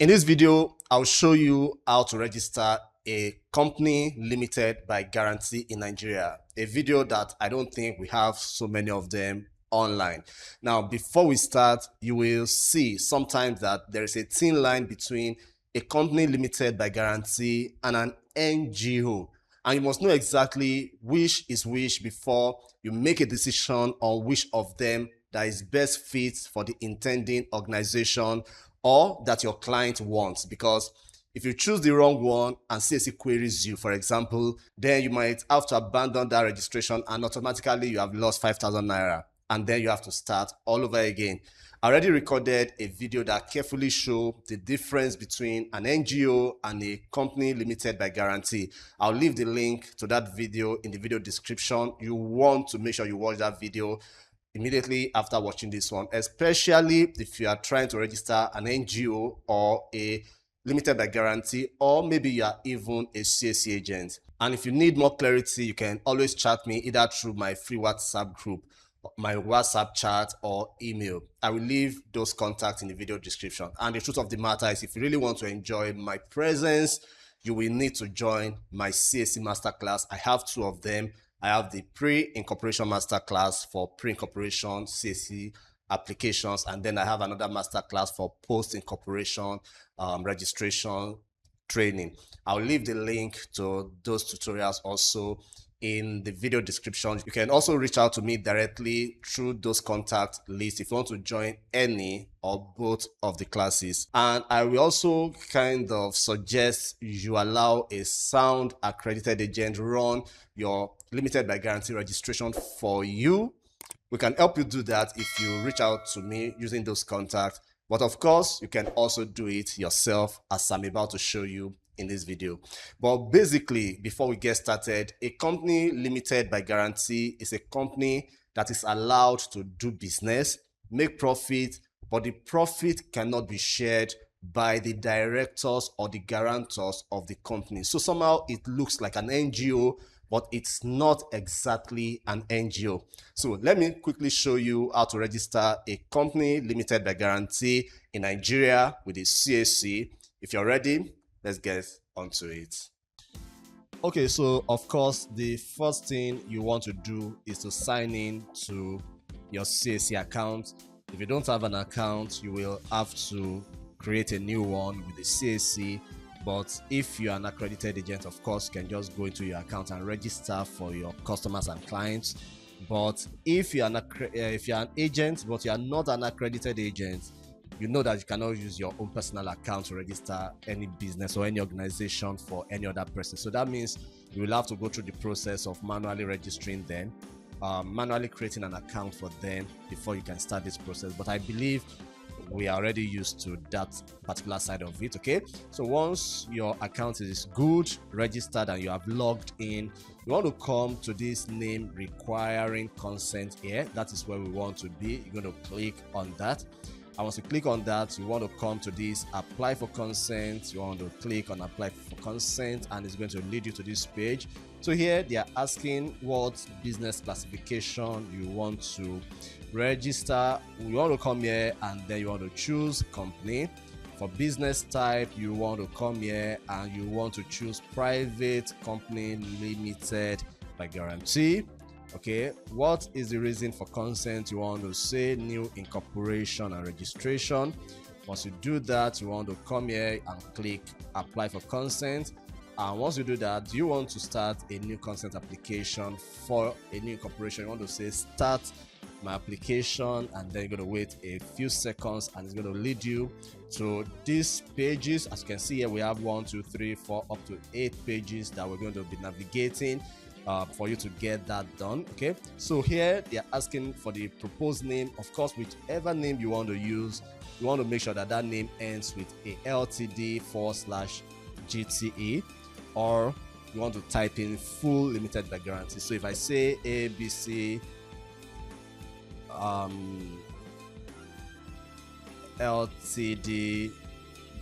In this video, I'll show you how to register a company limited by guarantee in Nigeria. A video that I don't think we have so many of them online. Now, before we start, you will see sometimes that there is a thin line between a company limited by guarantee and an NGO. And you must know exactly which is which before you make a decision on which of them that is best fit for the intending organization or that your client wants. Because if you choose the wrong one and CAC queries you, for example, then you might have to abandon that registration and automatically you have lost 5,000 naira and then you have to start all over again. I already recorded a video that carefully shows the difference between an NGO and a company limited by guarantee. I'll leave the link to that video in the video description. You want to make sure you watch that video immediately after watching this one, especially if you are trying to register an NGO or a limited by guarantee, or maybe you are even a CAC agent. And if you need more clarity, you can always chat me either through my free WhatsApp group, my WhatsApp chat, or email. I will leave those contacts in the video description. And the truth of the matter is, if you really want to enjoy my presence, you will need to join my CAC Masterclass. I have two of them. I have the pre-incorporation masterclass for pre-incorporation CAC applications, and then I have another masterclass for post-incorporation registration training. I'll leave the link to those tutorials also in the video description. You can also reach out to me directly through those contact lists if you want to join any or both of the classes. And I will also kind of suggest you allow a sound accredited agent run your limited by guarantee registration for you. We can help you do that if you reach out to me using those contacts. But of course, you can also do it yourself, as I'm about to show you in this video. But basically, before we get started, a company limited by guarantee is a company that is allowed to do business, make profit, but the profit cannot be shared by the directors or the guarantors of the company. So somehow it looks like an NGO, but it's not exactly an NGO. So let me quickly show you how to register a company limited by guarantee in Nigeria with a CAC. If you're ready, let's get onto it. Okay, so of course, the first thing you want to do is to sign in to your CAC account. If you don't have an account, you will have to create a new one with the CAC. But if you're an accredited agent, of course, you can just go into your account and register for your customers and clients. But if you're an agent, but you are not an accredited agent, you know that you cannot use your own personal account to register any business or any organization for any other person. So that means you will have to go through the process of manually registering them, manually creating an account for them before you can start this process. But I believe we are already used to that particular side of it. Okay, so once your account is good, registered, and you have logged in, you want to come to this name requiring consent here. That is where we want to be. You're going to click on that. And once you click on that, you want to come to this apply for consent. You want to click on apply for consent, and it's going to lead you to this page. So here they are asking what business classification you want to register. You want to come here and then you want to choose company. For business type, you want to come here and you want to choose private company limited by guarantee. Okay, what is the reason for consent? You want to say new incorporation and registration. Once you do that, you want to come here and click apply for consent. And once you do that, you want to start a new consent application for a new incorporation. You want to say start my application, and then you're going to wait a few seconds and it's going to lead you to these pages. As you can see here, we have 1, 2, 3, 4 up to 8 pages that we're going to be navigating for you to get that done. Okay, so here they are asking for the proposed name. Of course, whichever name you want to use, you want to make sure that that name ends with a LTD / GTE, or you want to type in full limited by guarantee. So if I say ABC LTD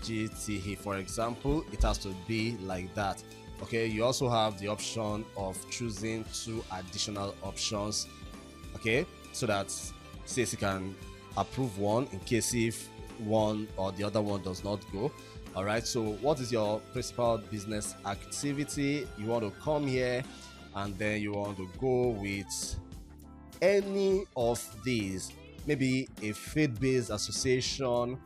GTE, for example, it has to be like that. Okay, you also have the option of choosing 2 additional options, okay, so that CAC can approve one in case if one or the other one does not go. All right, so what is your principal business activity? You want to come here and then you want to go with any of these, maybe a faith-based association,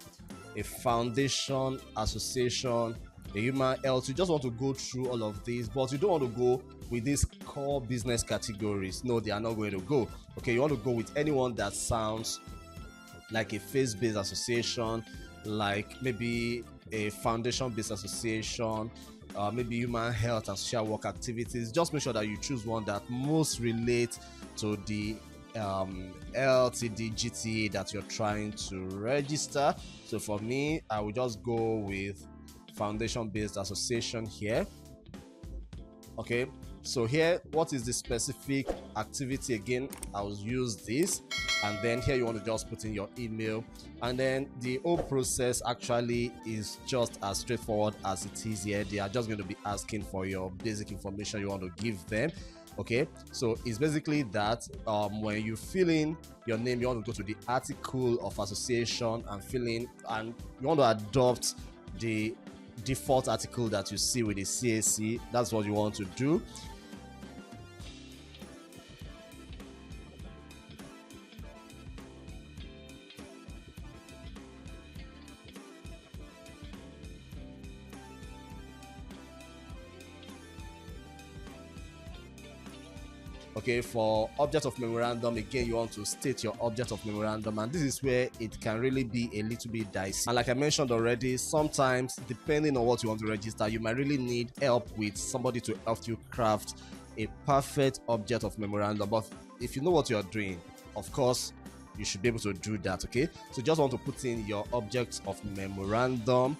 a foundation association, a human health. You just want to go through all of these, but you don't want to go with these core business categories. No, they are not going to go. Okay, you want to go with anyone that sounds like a faith-based association, like maybe a foundation-based association, maybe human health and social work activities. Just make sure that you choose one that most relates to the LTD GTE that you're trying to register. So for me, I will just go with foundation-based association here. Okay, so here, what is the specific activity? Again, I'll use this, and then here you want to just put in your email, and then the whole process actually is just as straightforward as it is here. They are just going to be asking for your basic information you want to give them. Okay, so it's basically that when you fill in your name, you want to go to the article of association and fill in, and you want to adopt the default article that you see with the CAC. That's what you want to do. Okay, for object of memorandum, again, you want to state your object of memorandum, and this is where it can really be a little bit dicey. And like I mentioned already, sometimes depending on what you want to register, you might really need help with somebody to help you craft a perfect object of memorandum. But if you know what you're doing, of course you should be able to do that. Okay, so just want to put in your object of memorandum.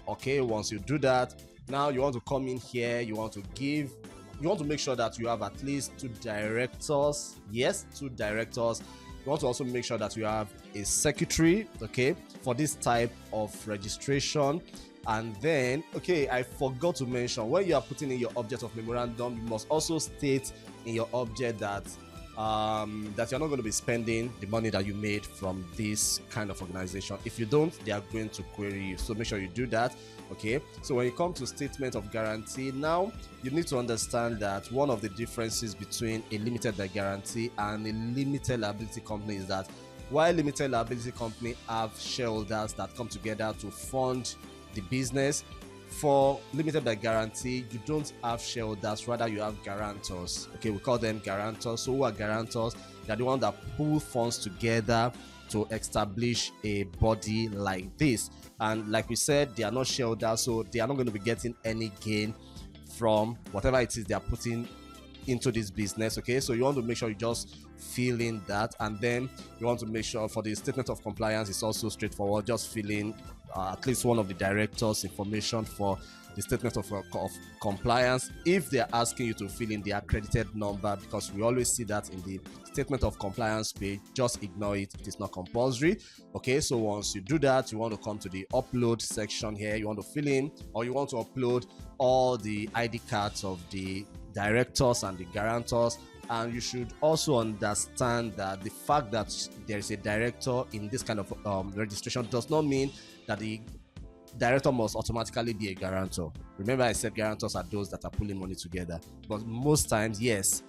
Okay, once you do that, now you want to come in here, you want to make sure that you have at least 2 directors. Yes, 2 directors. You want to also make sure that you have a secretary, okay, for this type of registration. And then, okay, I forgot to mention, when you are putting in your object of memorandum, you must also state in your object that that you're not going to be spending the money that you made from this kind of organization. If you don't, they are going to query you, so make sure you do that. Okay, so when you come to statement of guarantee, now you need to understand that one of the differences between a limited by guarantee and a limited liability company is that while limited liability company have shareholders that come together to fund the business, for limited by guarantee, you don't have shareholders, rather you have guarantors. Okay, we call them guarantors. So who are guarantors? They're the ones that pool funds together to establish a body like this. And like we said, they are not shareholders, so they are not going to be getting any gain from whatever it is they are putting into this business. Okay, so you want to make sure you just fill in that, and then you want to make sure for the statement of compliance, it's also straightforward. Just fill in at least one of the directors' information for the statement of compliance. If they're asking you to fill in the accredited number, because we always see that in the statement of compliance page, just ignore it. It is not compulsory. Okay, so once you do that, you want to come to the upload section here. You want to fill in, or you want to upload all the ID cards of the directors and the guarantors. And you should also understand that the fact that there is a director in this kind of registration does not mean that the director must automatically be a guarantor. Remember, I said guarantors are those that are pulling money together, but most times, yes,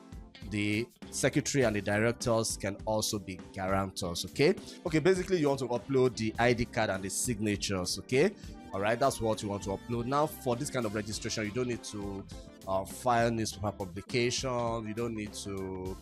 the secretary and the directors can also be guarantors. Okay, basically you want to upload the ID card and the signatures. Okay, all right, that's what you want to upload. Now for this kind of registration, you don't need to file newspaper publication. You don't need to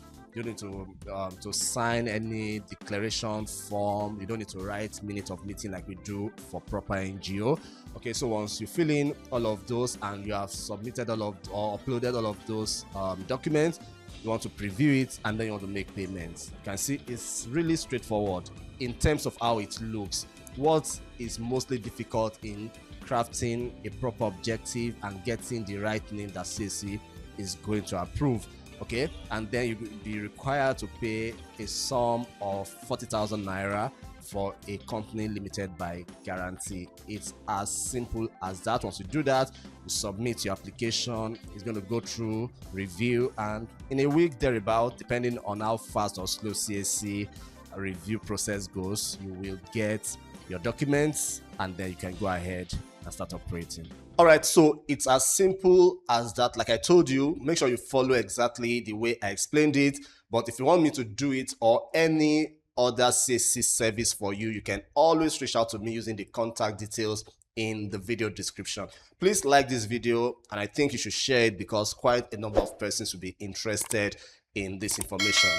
sign any declaration form. You don't need to write minutes of meeting like we do for proper NGO. Okay, so once you fill in all of those and you have submitted or uploaded all of those documents, you want to preview it, and then you want to make payments. You can see it's really straightforward in terms of how it looks. What is mostly difficult in crafting a proper objective and getting the right name that CAC is going to approve. Okay, and then you will be required to pay a sum of 40,000 naira for a company limited by guarantee. It's as simple as that. Once you do that, you submit your application. It's going to go through review, and in a week thereabout, depending on how fast or slow CAC review process goes, you will get your documents, and then you can go ahead and start operating. All right, so it's as simple as that. Like I told you, make sure you follow exactly the way I explained it. But if you want me to do it or any other CAC service for you, you can always reach out to me using the contact details in the video description. Please like this video, and I think you should share it because quite a number of persons will be interested in this information.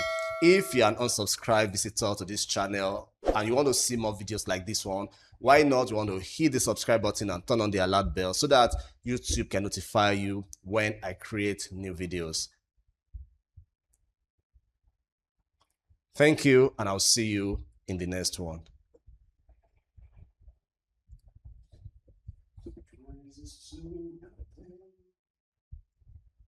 If you're an unsubscribed visitor to this channel and you want to see more videos like this one, why not you want to hit the subscribe button and turn on the alert bell so that YouTube can notify you when I create new videos. Thank you, and I'll see you in the next one.